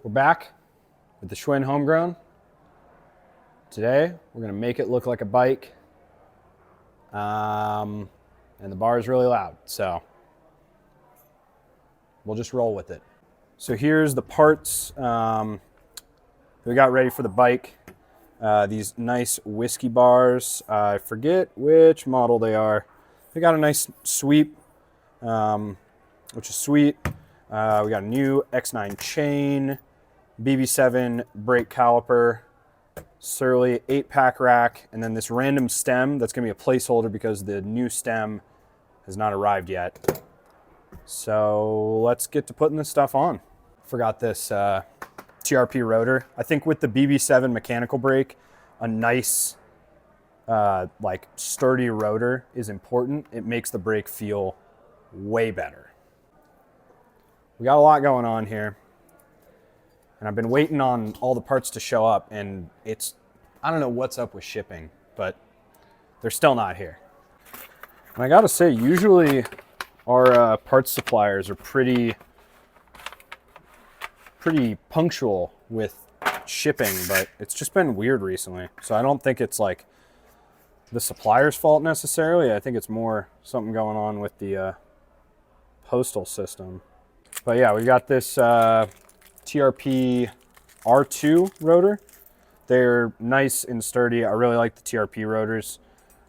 We're back with the Schwinn Homegrown. Today, we're gonna make it look like a bike. And the bar is really loud, so we'll just roll with it. So here's the parts we got ready for the bike. These nice whiskey bars. I forget which model they are. They got a nice sweep, which is sweet. We got a new X9 chain, BB7 brake caliper, Surly 8-pack rack, and then this random stem that's gonna be a placeholder because the new stem has not arrived yet. So let's get to putting this stuff on. Forgot this TRP rotor. I think with the BB7 mechanical brake, a nice like sturdy rotor is important. It makes the brake feel way better. We got a lot going on here. And I've been waiting on all the parts to show up, and I don't know what's up with shipping, but they're still not here. And I gotta say, usually our parts suppliers are pretty punctual with shipping, but it's just been weird recently. So I don't think it's like the supplier's fault necessarily. I think it's more something going on with the postal system. But yeah, we got this TRP R2 rotor. They're nice and sturdy. I really like the TRP rotors.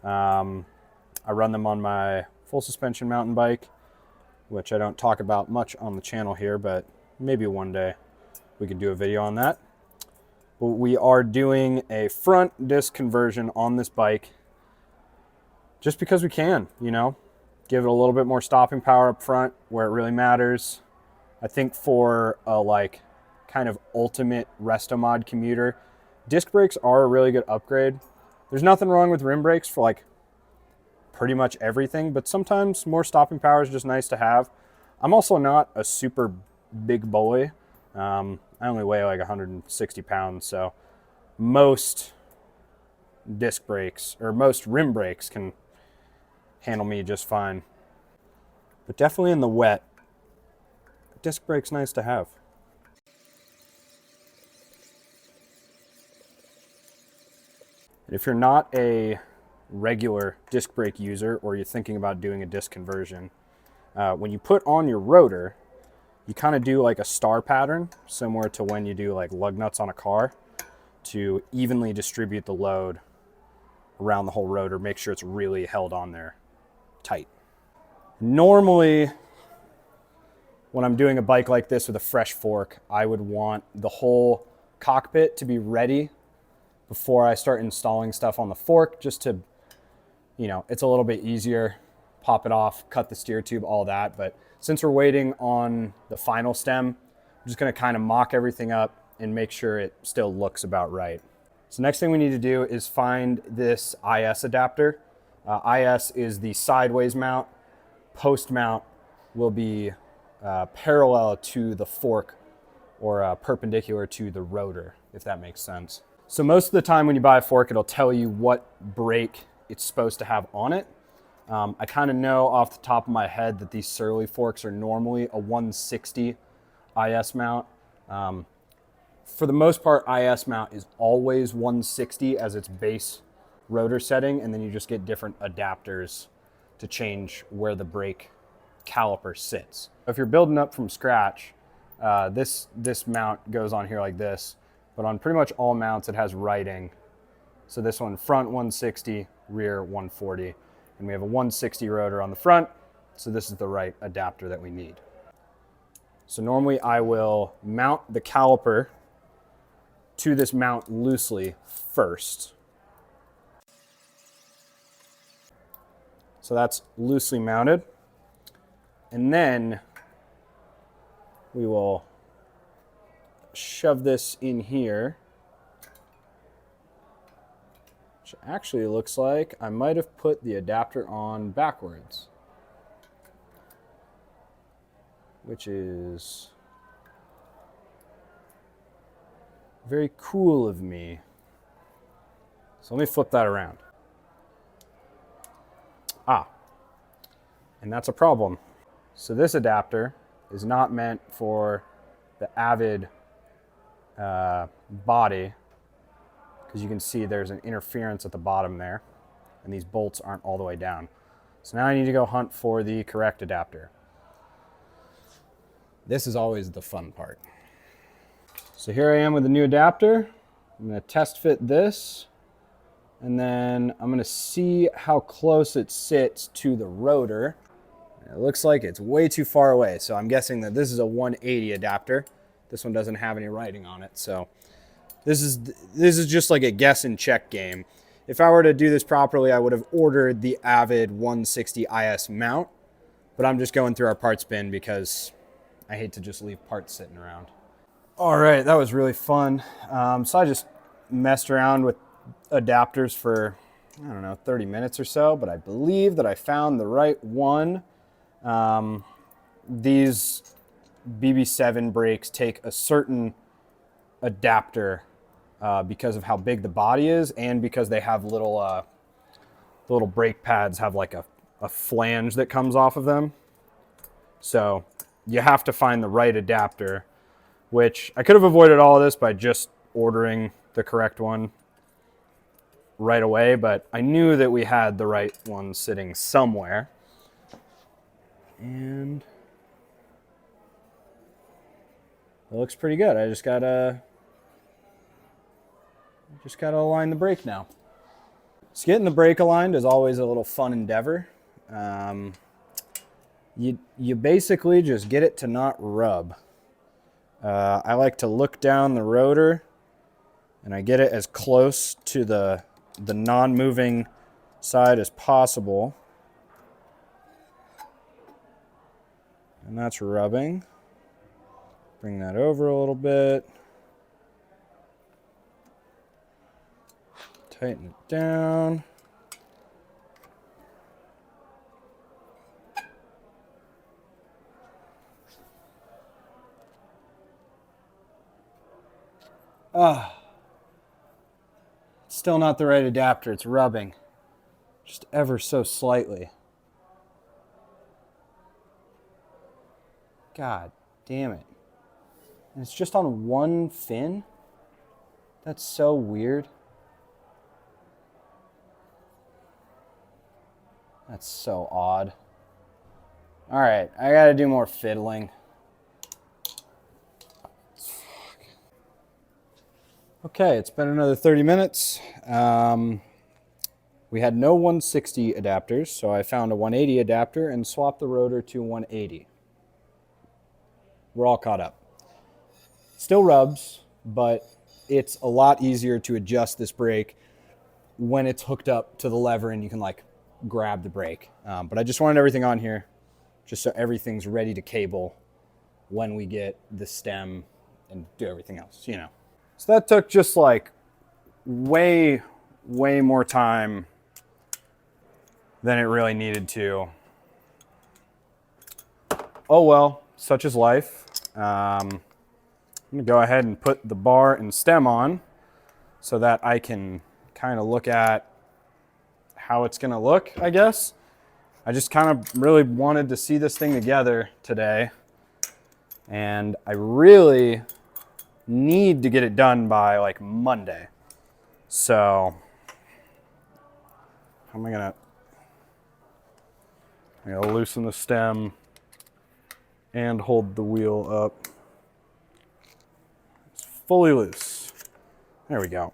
I run them on my full suspension mountain bike, which I don't talk about much on the channel here, but maybe one day we could do a video on that. But we are doing a front disc conversion on this bike just because we can, you know, give it a little bit more stopping power up front where it really matters. I think for a like kind of ultimate resto mod commuter, disc brakes are a really good upgrade. There's nothing wrong with rim brakes for like pretty much everything, but sometimes more stopping power is just nice to have. I'm also not a super big boy. I only weigh like 160 pounds, so most disc brakes or most rim brakes can handle me just fine. But definitely in the wet, disc brake's nice to have. If you're not a regular disc brake user or you're thinking about doing a disc conversion, when you put on your rotor, you kind of do like a star pattern, similar to when you do like lug nuts on a car, to evenly distribute the load around the whole rotor, make sure it's really held on there tight. Normally, when I'm doing a bike like this with a fresh fork, I would want the whole cockpit to be ready before I start installing stuff on the fork, just to, you know, it's a little bit easier. Pop it off, cut the steer tube, all that. But since we're waiting on the final stem, I'm just gonna kind of mock everything up and make sure it still looks about right. So next thing we need to do is find this IS adapter. IS is the sideways mount. Post mount will be parallel to the fork or perpendicular to the rotor, if that makes sense. So most of the time when you buy a fork, it'll tell you what brake it's supposed to have on it. I kind of know off the top of my head that these Surly forks are normally a 160 IS mount. For the most part, IS mount is always 160 as its base rotor setting, and then you just get different adapters to change where the brake caliper sits. If you're building up from scratch, this mount goes on here like this, but on pretty much all mounts it has writing. So this one, front 160, rear 140, and we have a 160 rotor on the front, so this is the right adapter that we need. So normally I will mount the caliper to this mount loosely first. So that's loosely mounted. And then we will shove this in here, which actually looks like I might have put the adapter on backwards, which is very cool of me. So let me flip that around. And that's a problem. So this adapter is not meant for the Avid body, because you can see there's an interference at the bottom there, and these bolts aren't all the way down. So now I need to go hunt for the correct adapter. This is always the fun part. So here I am with the new adapter. I'm going to test fit this, and then I'm going to see how close it sits to the rotor. It looks like it's way too far away, so I'm guessing that this is a 180 adapter. This one doesn't have any writing on it, so this is just like a guess and check game. If I were to do this properly, I would have ordered the Avid 160 IS mount, but I'm just going through our parts bin because I hate to just leave parts sitting around. All right, that was really fun. So I just messed around with adapters for, I don't know, 30 minutes or so, but I believe that I found the right one. These BB7 brakes take a certain adapter because of how big the body is, and because they have little brake pads have like a flange that comes off of them. So you have to find the right adapter, which I could have avoided all of this by just ordering the correct one right away, but I knew that we had the right one sitting somewhere. And it looks pretty good. I just gotta align the brake now. So getting the brake aligned is always a little fun endeavor. You basically just get it to not rub. I like to look down the rotor, and I get it as close to the non-moving side as possible. And that's rubbing. Bring that over a little bit. Tighten it down. Still not the right adapter. It's rubbing just ever so slightly. God damn it. And it's just on one fin? That's so weird. That's so odd. All right, I gotta do more fiddling. Okay, it's been another 30 minutes. We had no 160 adapters, so I found a 180 adapter and swapped the rotor to 180. We're all caught up. Still rubs, but it's a lot easier to adjust this brake when it's hooked up to the lever and you can like grab the brake. But I just wanted everything on here just so everything's ready to cable when we get the stem and do everything else, you know. So that took just like way more time than it really needed to. Oh well, such is life. I'm gonna go ahead and put the bar and stem on so that I can kind of look at how it's gonna look, I guess. I just kind of really wanted to see this thing together today, and I really need to get it done by like Monday. So how am I gonna loosen the stem and hold the wheel up. It's fully loose. There we go.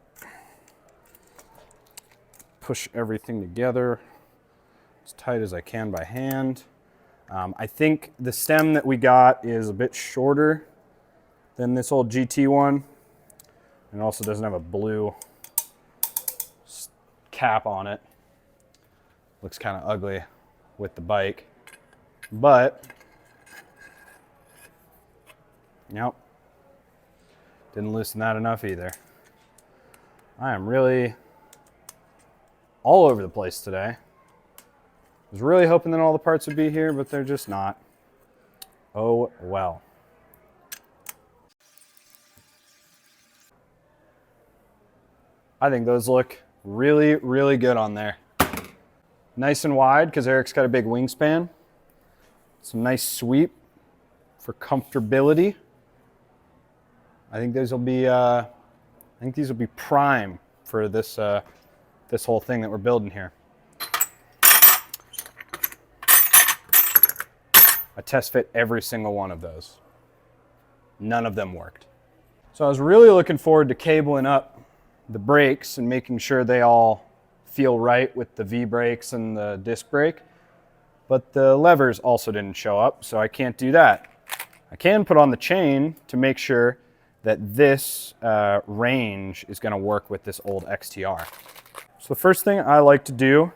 Push everything together as tight as I can by hand. I think the stem that we got is a bit shorter than this old GT one. And it also doesn't have a blue cap on it. Looks kind of ugly with the bike. But, nope, didn't loosen that enough either. I am really all over the place today. I was really hoping that all the parts would be here, but they're just not. Oh well. I think those look really, really good on there. Nice and wide because Eric's got a big wingspan. Some nice sweep for comfortability. I think these will be prime for this this whole thing that we're building here. I test fit every single one of those. None of them worked. So I was really looking forward to cabling up the brakes and making sure they all feel right with the V brakes and the disc brake, but the levers also didn't show up, so I can't do that. I can put on the chain to make sure that this range is gonna work with this old XTR. So the first thing I like to do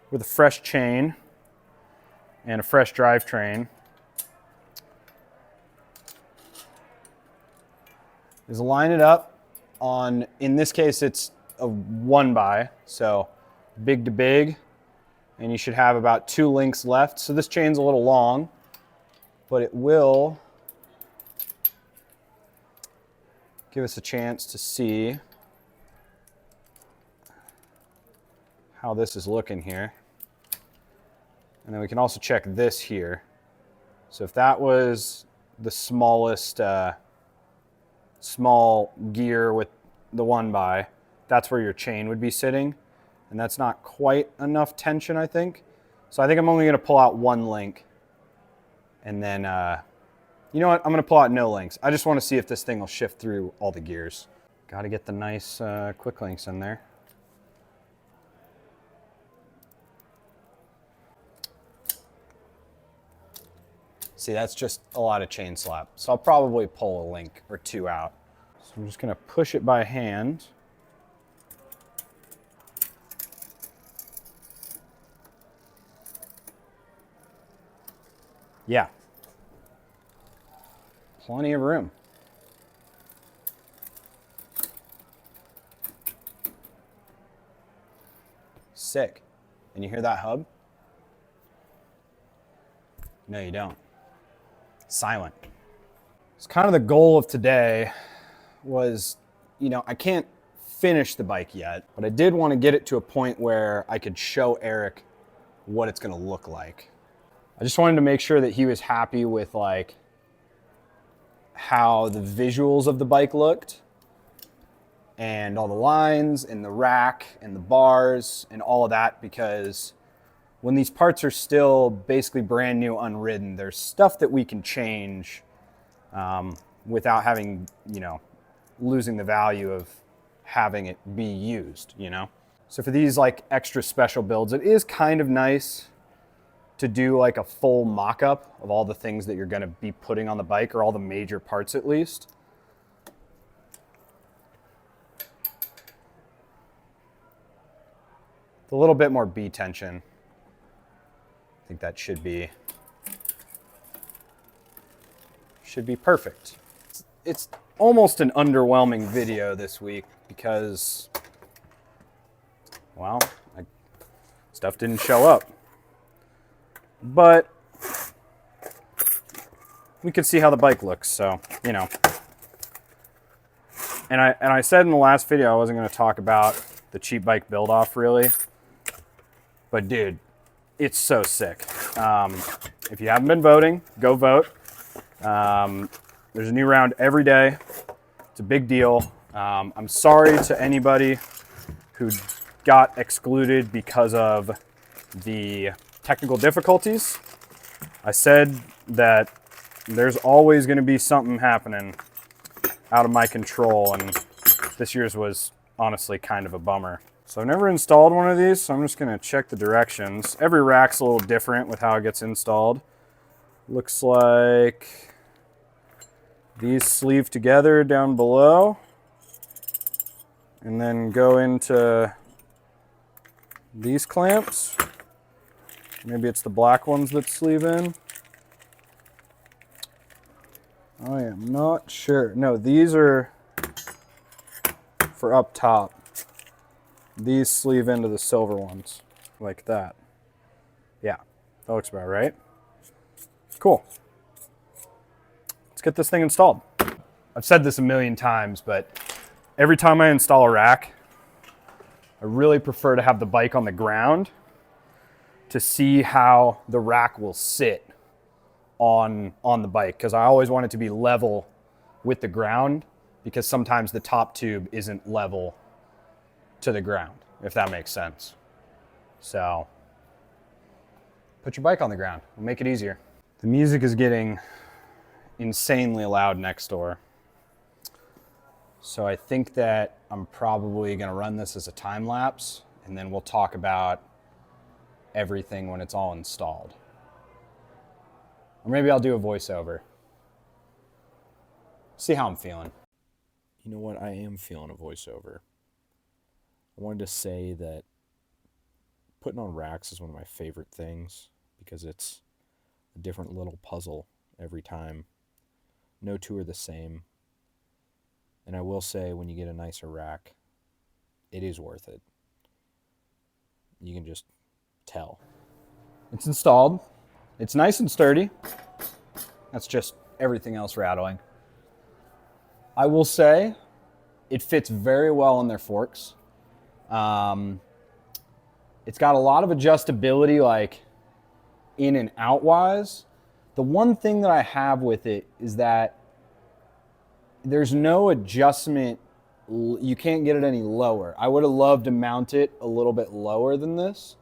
with a fresh chain and a fresh drivetrain is line it up on, in this case, it's a 1x, so big to big, and you should have about 2 links left. So this chain's a little long, but it will give us a chance to see how this is looking here. And then we can also check this here. So if that was the smallest small gear with the 1x, that's where your chain would be sitting. And that's not quite enough tension, I think. So I think I'm only gonna pull out 1 link. And then, you know what? I'm gonna pull out no links. I just wanna see if this thing will shift through all the gears. Gotta get the nice quick links in there. See, that's just a lot of chain slap. So I'll probably pull a link or 2 out. So I'm just gonna push it by hand. Yeah. Plenty of room. Sick. And you hear that hub? No, you don't. Silent. It's kind of the goal of today was, you know, I can't finish the bike yet, but I did want to get it to a point where I could show Eric what it's going to look like. I just wanted to make sure that he was happy with like how the visuals of the bike looked and all the lines and the rack and the bars and all of that, because when these parts are still basically brand new, unridden, there's stuff that we can change without having, you know, losing the value of having it be used, you know? So for these like extra special builds, it is kind of nice to do like a full mock-up of all the things that you're gonna be putting on the bike, or all the major parts at least. With a little bit more B tension. I think that should be perfect. It's almost an underwhelming video this week because, well, stuff didn't show up. But we could see how the bike looks, so, you know. And I said in the last video I wasn't going to talk about the cheap bike build off really. But dude, it's so sick. If you haven't been voting, go vote. There's a new round every day. It's a big deal. I'm sorry to anybody who got excluded because of the technical difficulties. I said that there's always going to be something happening out of my control, and this year's was honestly kind of a bummer. So I've never installed one of these, so I'm just going to check the directions. Every rack's a little different with how it gets installed. Looks like these sleeve together down below and then go into these clamps. Maybe it's the black ones that sleeve in. I am not sure. No, these are for up top. These sleeve into the silver ones, like that. Yeah, that looks about right. Cool. Let's get this thing installed. I've said this a million times, but every time I install a rack, I really prefer to have the bike on the ground to see how the rack will sit on the bike, because I always want it to be level with the ground, because sometimes the top tube isn't level to the ground, if that makes sense. So put your bike on the ground. We'll make it easier. The music is getting insanely loud next door. So I think that I'm probably gonna run this as a time lapse, and then we'll talk about everything when it's all installed. Or maybe I'll do a voiceover. See how I'm feeling. You know what? I am feeling a voiceover. I wanted to say that putting on racks is one of my favorite things because it's a different little puzzle every time. No two are the same. And I will say, when you get a nicer rack, it is worth it. You can just tell. It's installed. It's nice and sturdy. That's just everything else rattling. I will say it fits very well on their forks. It's got a lot of adjustability, like in and out wise. The one thing that I have with it is that there's no adjustment. You can't get it any lower. I would have loved to mount it a little bit lower than this,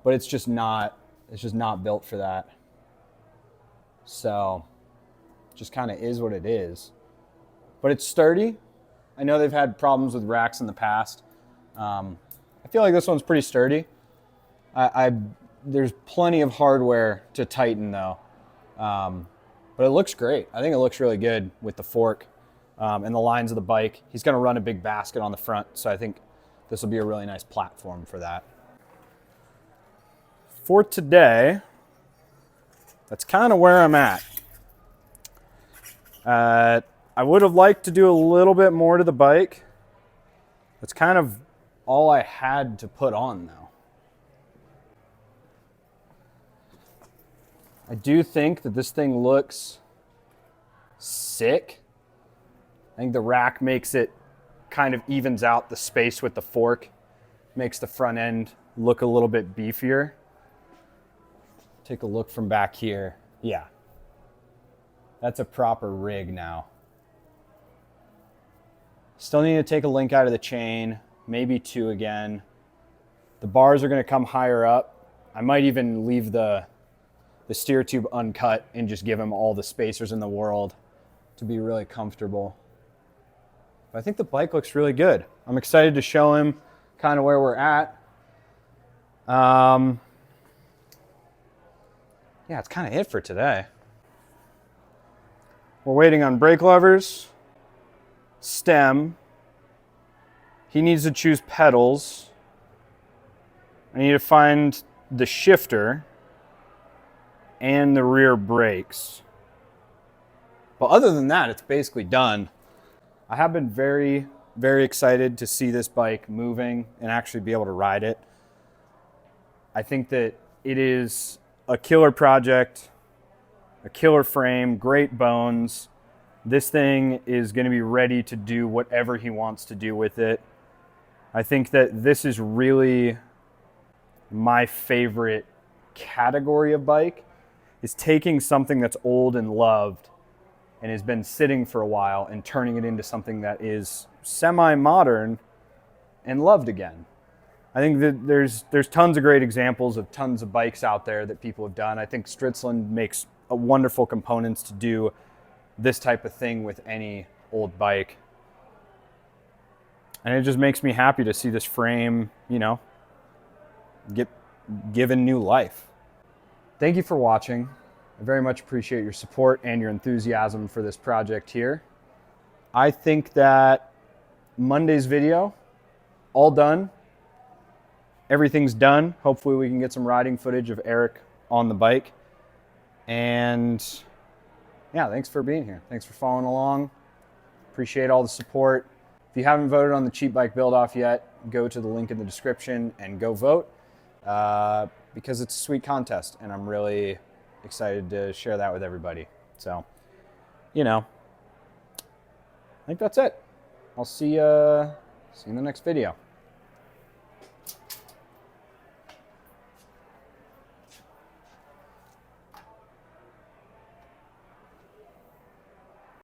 but it's just not built for that. So just kind of is what it is. But it's sturdy. I know they've had problems with racks in the past. I feel like this one's pretty sturdy. There's plenty of hardware to tighten though. But it looks great. I think it looks really good with the fork and the lines of the bike. He's gonna run a big basket on the front, so I think this will be a really nice platform for that. For today, that's kind of where I'm at. I would have liked to do a little bit more to the bike. That's kind of all I had to put on though. I do think that this thing looks sick. I think the rack makes it, kind of evens out the space with the fork, makes the front end look a little bit beefier. Take a look from back here. Yeah, that's a proper rig now. Still need to take a link out of the chain, maybe two again. The bars are gonna come higher up. I might even leave the steer tube uncut and just give him all the spacers in the world to be really comfortable. But I think the bike looks really good. I'm excited to show him kind of where we're at. Yeah, it's kind of it for today. We're waiting on brake levers, stem. He needs to choose pedals. I need to find the shifter and the rear brakes. But other than that, it's basically done. I have been very, very excited to see this bike moving and actually be able to ride it. I think that it is a killer project, a killer frame, great bones. This thing is going to be ready to do whatever he wants to do with it. I think that this is really my favorite category of bike, is taking something that's old and loved and has been sitting for a while and turning it into something that is semi-modern and loved again. I think that there's tons of great examples of tons of bikes out there that people have done. I think Stritzland makes a wonderful components to do this type of thing with any old bike. And it just makes me happy to see this frame, you know, get given new life. Thank you for watching. I very much appreciate your support and your enthusiasm for this project here. I think that Monday's video, all done. Everything's done. Hopefully we can get some riding footage of Eric on the bike. And yeah, thanks for being here. Thanks for following along. Appreciate all the support. If you haven't voted on the Cheap Bike Build-Off yet, go to the link in the description and go vote. Because it's a sweet contest and I'm really excited to share that with everybody. So, you know, I think that's it. I'll see you in the next video.